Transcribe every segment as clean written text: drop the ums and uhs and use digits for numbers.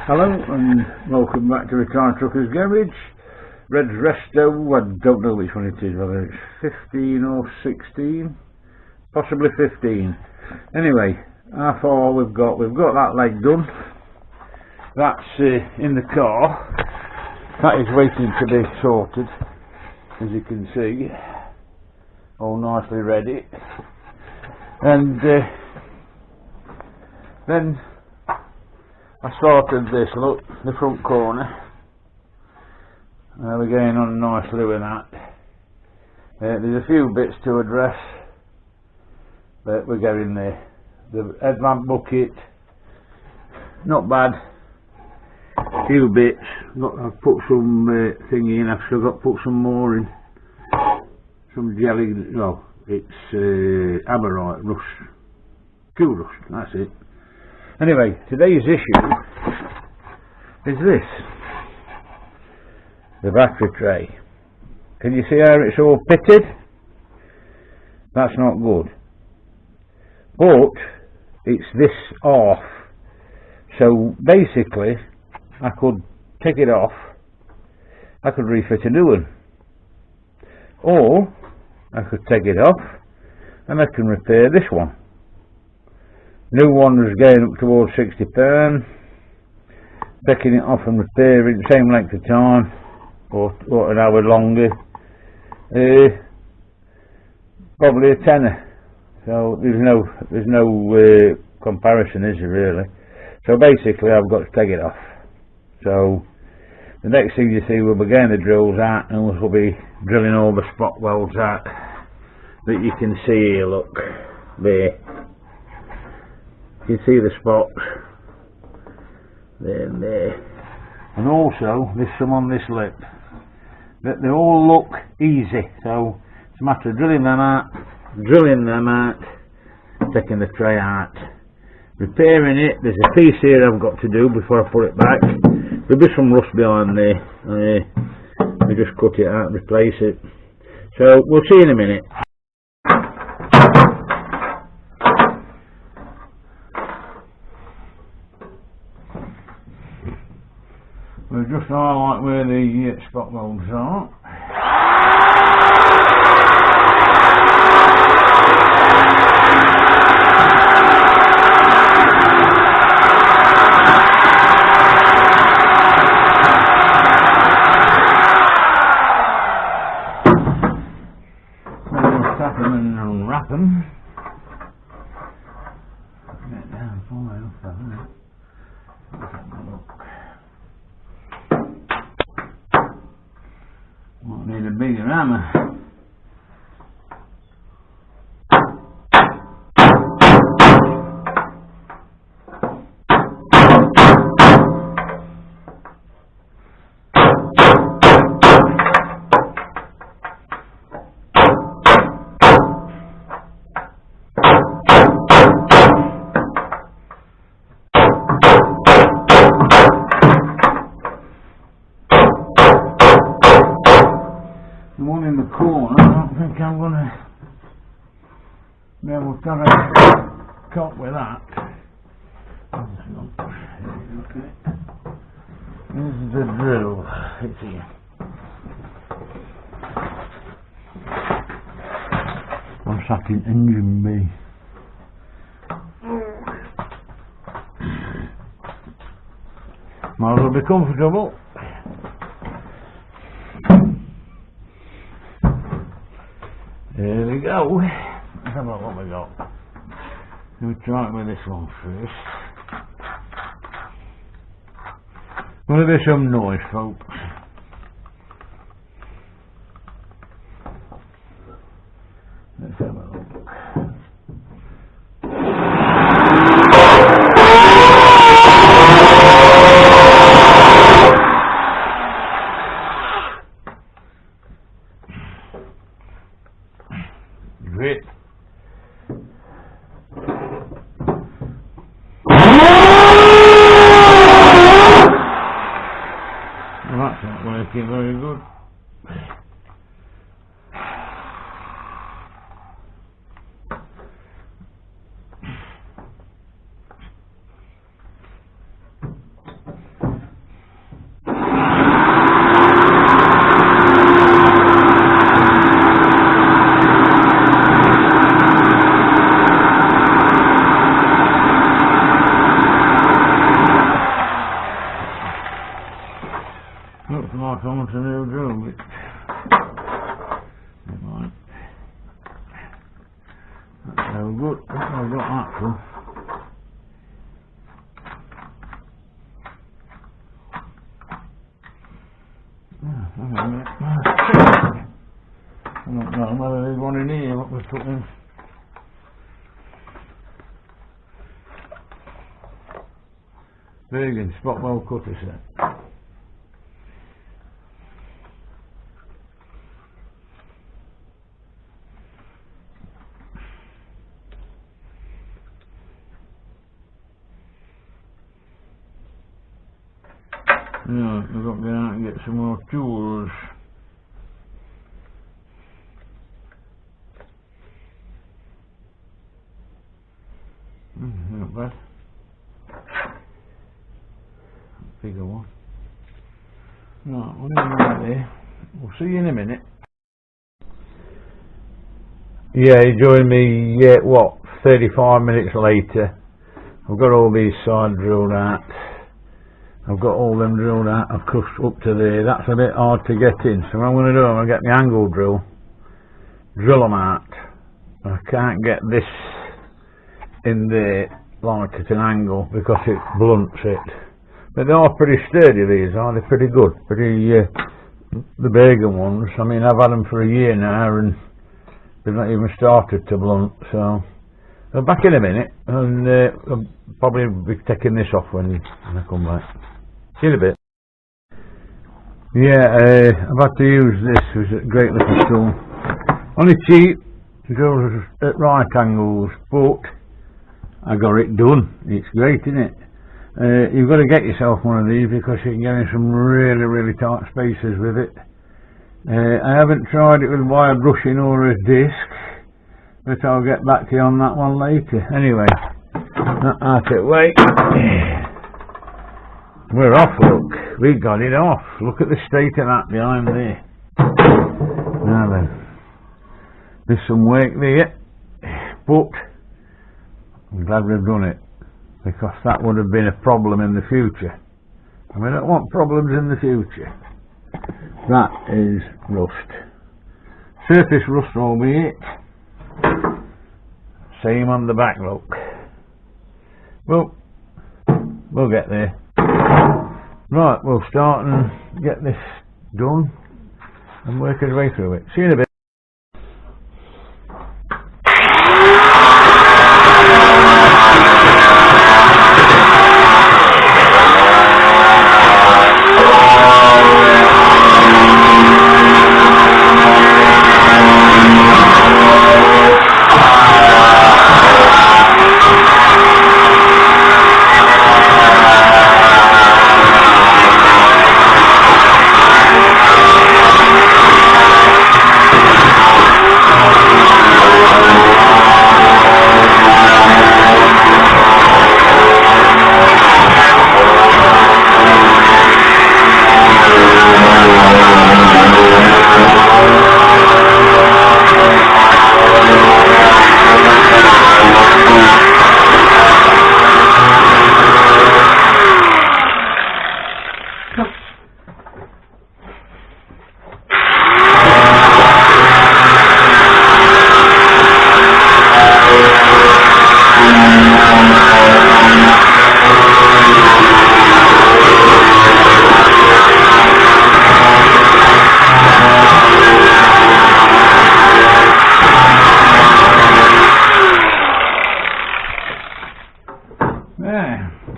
Hello and welcome back to Retired Truckers Garage. Red's Resto, I don't know which one it is, whether it's 15 or 16, possibly 15. Anyway, how far we've got that leg done. That's in the car. That is waiting to be sorted, as you can see, all nicely ready. And then I started this, look, the front corner. We're going on nicely with that. There's a few bits to address, but we're getting there. The headlamp bucket, not bad. A few bits. I've put some thingy in. I've still got to put some more in. Some jelly. No, it's aberrite rust. Cool rust. That's it. Anyway, today's issue is this: the battery tray. Can you see how it's all pitted? That's not good. But it's this off. So basically, I could take it off. I could refit a new one, or I could take it off and I can repair this one. New one was going up towards £60. Taking it off and repairing the same length of time, or an hour longer, probably a tenner. So there's no comparison, is there really? So basically, I've got to take it off. So the next thing you see, we'll be getting the drills out, and we'll be drilling all the spot welds out that you can see here. Look there. You can see the spots there and there, and also there's some on this lip. They all look easy, so it's a matter of drilling them out, taking the tray out, repairing it. There's a piece here I've got to do before I put it back. There'll be some rust behind there. We just cut it out and replace it. So we'll see in a minute. We'll just highlight where the spot welds are. Then we'll tap them and unwrap them. Get down far enough, haven't it? Let's have a look. Might need a bigger hammer. The one in the corner, I don't think I'm going to be able to have a cut with that. This is the drill. It's here. What's that in engine B? Might as well be comfortable. There we go. Let's have a look what we got. We'll try it with this one first. Will there be some noise, folks? Let's have a look. Great. Well, that's not working very good. So good, I've got that one. I don't know whether there's one in here, what was put in. Vegan spot well cutter set. Right, we've got to go out and get some more tools. Not bad. Bigger one. Right, we'll leave it right there. We'll see you in a minute. Yeah, he joined me, what, 35 minutes later. I've got all these sides drilled out. I've got all them drilled out, I've cut up to there. That's a bit hard to get in, so what I'm going to do, I'm going to get my angle drill them out. I can't get this in there like at an angle because it blunts it. But they are pretty sturdy, these are. They're pretty good. The bigger ones. I mean, I've had them for a year now and they've not even started to blunt. So I'm back in a minute, and I'll probably be taking this off when I come back. See you in a bit. Yeah, I've had to use this. It was a great little tool. Only cheap, drills at right angles, but I got it done. It's great, isn't it? You've got to get yourself one of these because you can get in some really, really tight spaces with it. I haven't tried it with wire brushing or a disc, but I'll get back to you on that one later. Anyway, that out of the way. We're off, look. We got it off. Look at the state of that behind there. Now then, there's some work there, but I'm glad we've done it, because that would have been a problem in the future. And we don't want problems in the future. That is rust. Surface rust will be it. Same on the back, look. Well, we'll get there. Right, we'll start and get this done and work our way through it. See you in a bit.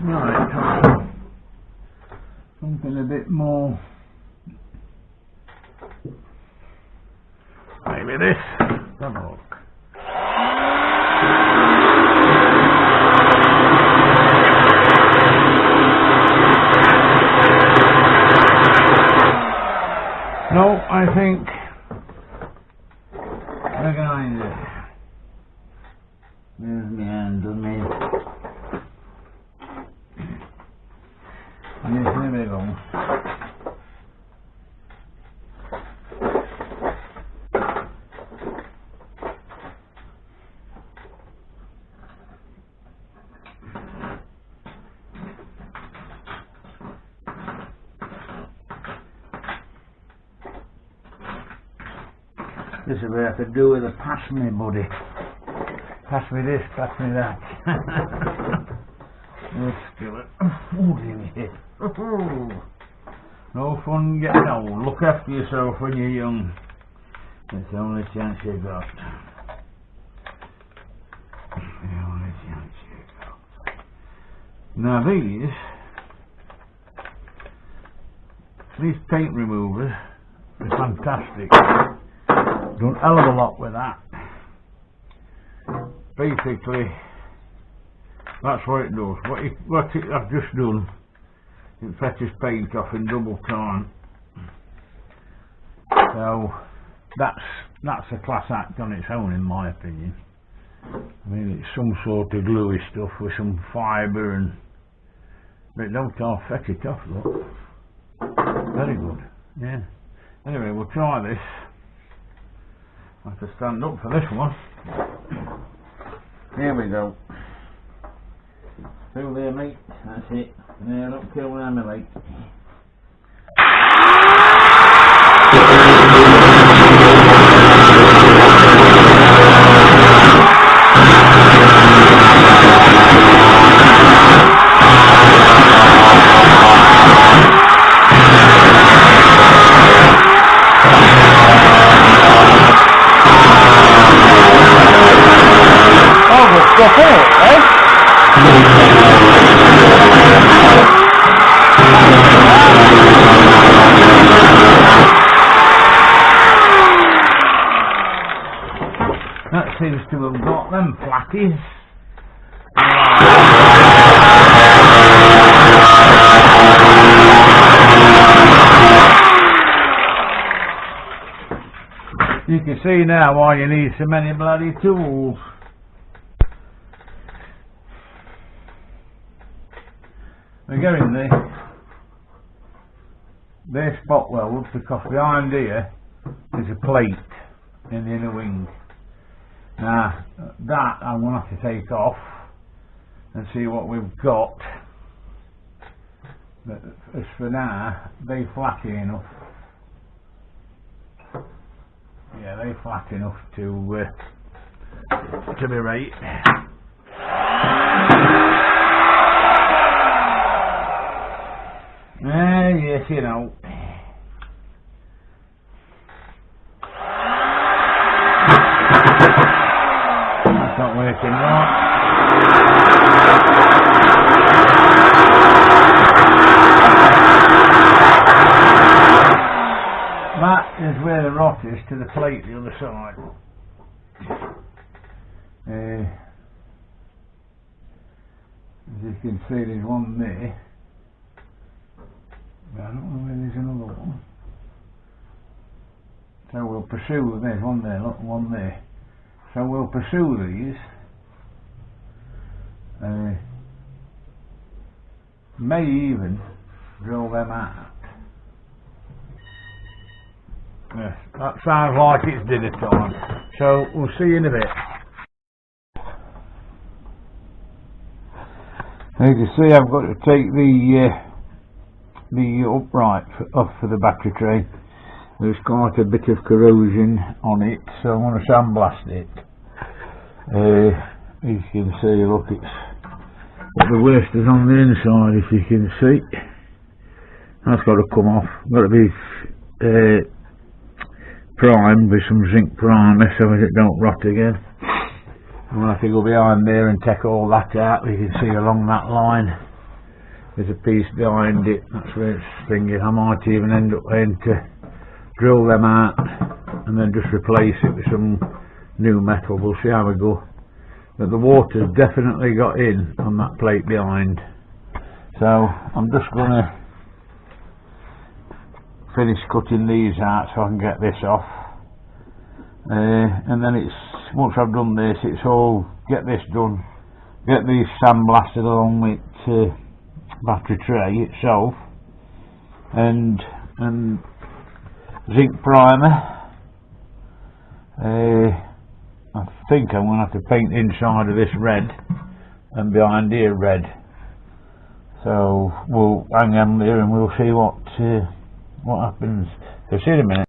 Right, something a bit more, maybe this. Have a look. No, I think the guy there. There's my hand on me. And it's a big one. This is what I could do with a pass me, buddy. Pass me this, pass me that. This skillet. Holding it. No fun getting old. Look after yourself when you're young. It's the only chance you got. The only chance you got. Now these paint removers are fantastic. Done a hell of a lot with that. Basically, that's what it does. What I've just done, it fetches paint off in double time. So that's a class act on its own, in my opinion. I mean, it's some sort of gluey stuff with some fibre, and but it don't all fetch it off, look. Very good, yeah. Anyway, we'll try this. I have to stand up for this one. Here we go. Through there, mate. That's it. There, don't kill me, mate. That seems to have got them flatties. You can see now why you need so many bloody tools. We're getting they're spot welds, because behind here is a plate in the inner wing. Now that I'm going to have to take off and see what we've got, but as for now they're flaky enough. Yeah, they're flat enough to be right. Yes, you know. That's not working right. That is where the rot is to the plate the other side. As you can see, there's one there. I don't know where there's another one. So we'll pursue, there's one there, look, one there. So we'll pursue these. May even drill them out. Yes, that sounds like it's dinner time. So we'll see you in a bit. As you can see, I've got to take the upright off for the battery tray. There's quite a bit of corrosion on it, so I'm going to sandblast it. As you can see, look, but the worst is on the inside, if you can see. That's got to come off. Got to be primed with some zinc primer so that it don't rot again. I'm going to have to go behind there and take all that out. You can see along that line there's a piece behind it, that's where it's thinking. I might even end up having to drill them out and then just replace it with some new metal. We'll see how we go. But the water's definitely got in on that plate behind, so I'm just going to finish cutting these out so I can get this off, and then once I've done this, it's all get this done, get these sandblasted along with battery tray itself, and zinc primer. I think I'm going to have to paint inside of this red and behind here red. So we'll hang on there and we'll see what happens. So see you in a minute.